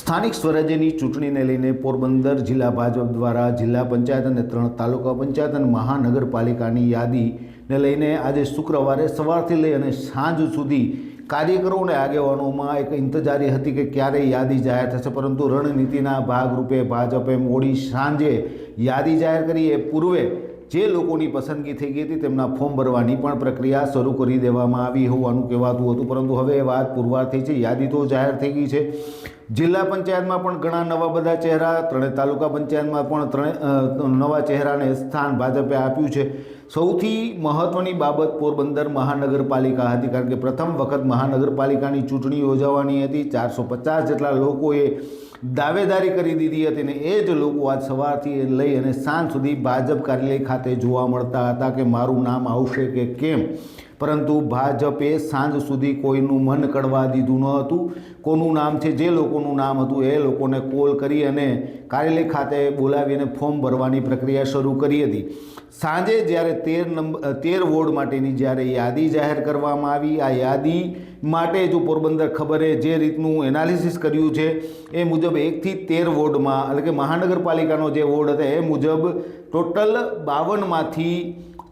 સ્થાનિક સ્વરાજ્યની ચૂંટણીને લઈને પોરબંદર જિલ્લા ભાજપ દ્વારા જિલ્લા પંચાયત અને 3 તાલુકા પંચાયત અને મહાનગરપાલિકાની યાદીને લઈને આજે શુક્રવારે સવારથી લઈ અને સાંજ સુધી કાર્યકરો અને આગેવાનોમાં એક ઇંતજારી હતી કે ક્યારે યાદી જાહેર થશે, પરંતુ રણનીતિના ભાગરૂપે ભાજપે મોડી સાંજે યાદી જાહેર કરી એ પૂર્વે જે લોકોની પસંદગી થઈ ગઈ હતી તેમના ફોર્મ ભરવાની પણ પ્રક્રિયા શરૂ કરી દેવામાં આવી હોવાનું કહેવાતું હતું, પરંતુ હવે એ વાત પુરવાર થઈ છે। યાદી તો જાહેર થઈ ગઈ છે। જિલ્લા પંચાયતમાં પણ ઘણા નવા બધા ચહેરા, 3 તાલુકા પંચાયતમાં પણ 3 નવા ચહેરાને સ્થાન ભાજપે આપ્યું છે। સૌથી મહત્ત્વની બાબત પોરબંદર મહાનગરપાલિકા હતી, કારણ કે પ્રથમ વખત મહાનગરપાલિકાની ચૂંટણી યોજાવાની હતી। 450 જેટલા લોકોએ દાવેદારી કરી દીધી હતી અને એ જ લોકો આજ સવારથી લઈ અને સાંજ સુધી ભાજપ કાર્યાલય ખાતે જોવા મળતા હતા કે મારું નામ આવશે કે કેમ, પરંતુ ભાજપે સાંજ સુધી કોઈનું મન કડવા દીધું ન હતું। કોનું નામ છે, જે લોકોનું નામ હતું એ લોકોને કોલ કરી અને કાર્યાલય ખાતે બોલાવીને ફોર્મ ભરવાની પ્રક્રિયા શરૂ કરી હતી। સાંજે જ્યારે 13 વોર્ડ માટેની જ્યારે યાદી જાહેર કરવામાં આવી, આ યાદી માટે જો પોરબંદર ખબરે જે રીતનું એનાલિસિસ કર્યું છે એ મુજબ 1 થી 13 વોર્ડમાં, એટલે કે મહાનગરપાલિકાનો જે વોર્ડ હતા એ મુજબ ટોટલ 52માંથી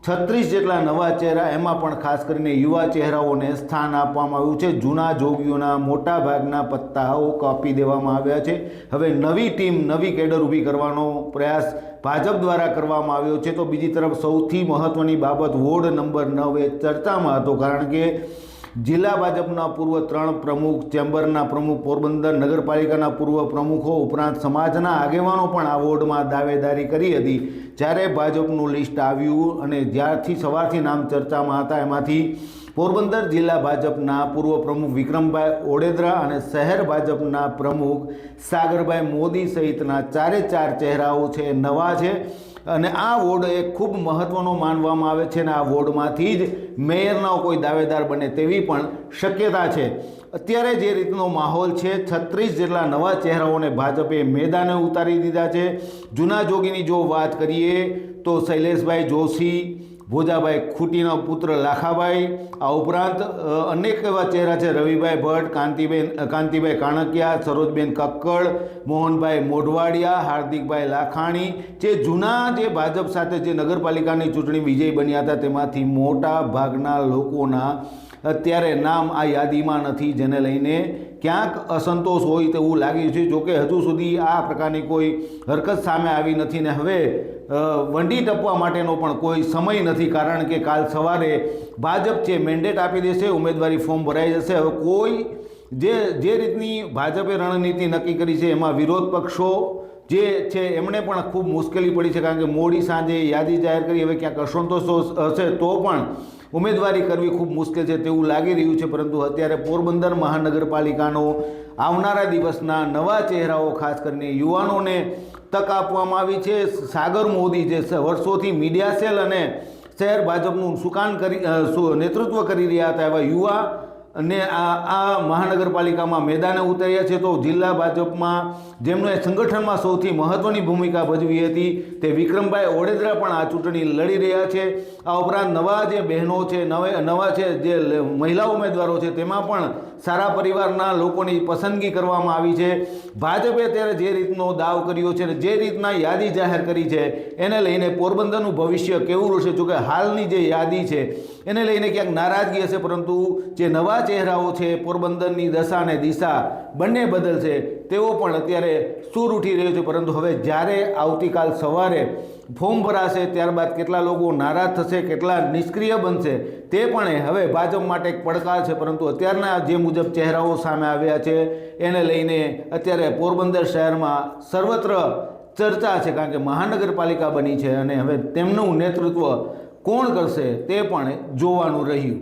36 જેટલા નવા ચહેરા, એમાં પણ ખાસ કરીને યુવા ચહેરાઓને સ્થાન આપવામાં આવ્યું છે। જૂના જોગીઓના મોટા ભાગના પત્તાઓ કાપી દેવામાં આવ્યા છે। હવે નવી ટીમ, નવી કેડર ઊભી કરવાનો પ્રયાસ ભાજપ દ્વારા કરવામાં આવ્યો છે। તો બીજી તરફ સૌથી મહત્ત્વની બાબત વોર્ડ નંબર 9 એ ચર્ચામાં હતો, કારણ કે જિલ્લા ભાજપના પૂર્વ 3 પ્રમુખ, ચેમ્બરના પ્રમુખ, પોરબંદર નગરપાલિકાના પૂર્વ પ્રમુખો ઉપરાંત સમાજના આગેવાનો પણ આ વોર્ડમાં દાવેદારી કરી હતી। જ્યારે ભાજપનું લિસ્ટ આવ્યું અને જ્યારથી સવારથી નામ ચર્ચામાં હતા, એમાંથી પોરબંદર જિલ્લા ભાજપના પૂર્વ પ્રમુખ વિક્રમભાઈ ઓડેદરા અને શહેર ભાજપના પ્રમુખ સાગરભાઈ મોદી સહિતના 4 ચહેરાઓ છે નવા છે અને આ વોર્ડ એ ખૂબ મહત્ત્વનો માનવામાં આવે છે અને આ વોર્ડમાંથી જ મેયરનો કોઈ દાવેદાર બને તેવી પણ શક્યતા છે। અત્યારે જે રીતનો માહોલ છે, 36 જેટલા નવા ચહેરાઓને ભાજપે મેદાને ઉતારી દીધા છે। જૂના જોગીની જો વાત કરીએ તો શૈલેષભાઈ જોશી, ભોજાભાઈ ખૂટીના પુત્ર લાખાભાઈ, આ ઉપરાંત અનેક એવા ચહેરા છે, રવિભાઈ ભટ્ટ, કાંતિભાઈ કાણકિયા, સરોજબેન કક્કડ, મોહનભાઈ મોઢવાડિયા, હાર્દિકભાઈ લાખાણી, જે જૂના જે ભાજપ સાથે જે નગરપાલિકાની ચૂંટણી વિજય બન્યા હતા તેમાંથી મોટા ભાગના લોકોના અત્યારે નામ આ યાદીમાં નથી, જેને લઈને ક્યાંક અસંતોષ હોય તેવું લાગ્યું છે। જોકે હજુ સુધી આ પ્રકારની કોઈ હરકત સામે આવી નથી ને હવે વંડી ટપવા માટેનો પણ કોઈ સમય નથી, કારણ કે કાલ સવારે ભાજપ છે મેન્ડેટ આપી દેશે, ઉમેદવારી ફોર્મ ભરાઈ જશે। હવે કોઈ જે રીતની ભાજપે રણનીતિ નક્કી કરી છે એમાં વિરોધ પક્ષો જે છે એમણે પણ ખૂબ મુશ્કેલી પડી છે, કારણ કે મોડી સાંજે યાદી જાહેર કરી, હવે ક્યાંક અસંતોષ હશે તો પણ ઉમેદવારી કરવી ખૂબ મુશ્કેલ છે તેવું લાગી રહ્યું છે। પરંતુ અત્યારે પોરબંદર મહાનગરપાલિકાનો આવનારા દિવસના નવા ચહેરાઓ, ખાસ કરીને યુવાનોને તક આપવામાં આવી છે। સાગર મોદી જે વર્ષોથી મીડિયા સેલ અને શહેર ભાજપનું નેતૃત્વ કરી રહ્યા હતા, એવા યુવા અને આ મહાનગરપાલિકામાં મેદાને ઉતર્યા છે। તો જિલ્લા ભાજપમાં જેમણે સંગઠનમાં સૌથી મહત્ત્વની ભૂમિકા ભજવી હતી તે વિક્રમભાઈ ઓડેદરા પણ આ ચૂંટણી લડી રહ્યા છે। આ ઉપરાંત નવા જે બહેનો છે, નવા છે જે મહિલા ઉમેદવારો છે, તેમાં પણ સારા પરિવારના લોકોની પસંદગી કરવામાં આવી છે। ભાજપે અત્યારે જે રીતનો દાવ કર્યો છે અને જે રીતના યાદી જાહેર કરી છે એને લઈને પોરબંદરનું ભવિષ્ય કેવું રહેશે, જોકે હાલની જે યાદી છે એને લઈને ક્યાંક નારાજગી હશે, પરંતુ જે નવા ચહેરાઓ છે પોરબંદરની દશા અને દિશા બંને બદલશે તેવો પણ અત્યારે સૂર ઉઠી રહ્યો છે। પરંતુ હવે જ્યારે આવતીકાલ સવારે ફોર્મ ભરાશે ત્યારબાદ કેટલા લોકો નારાજ થશે, કેટલા નિષ્ક્રિય બનશે તે પણ હવે ભાજપ માટે એક પડકાર છે। પરંતુ અત્યારના જે મુજબ ચહેરાઓ સામે આવ્યા છે એને લઈને અત્યારે પોરબંદર શહેરમાં સર્વત્ર ચર્ચા છે, કારણ કે મહાનગરપાલિકા બની છે અને હવે તેમનું નેતૃત્વ કોણ કરશે તે પણ જોવાનું રહ્યું।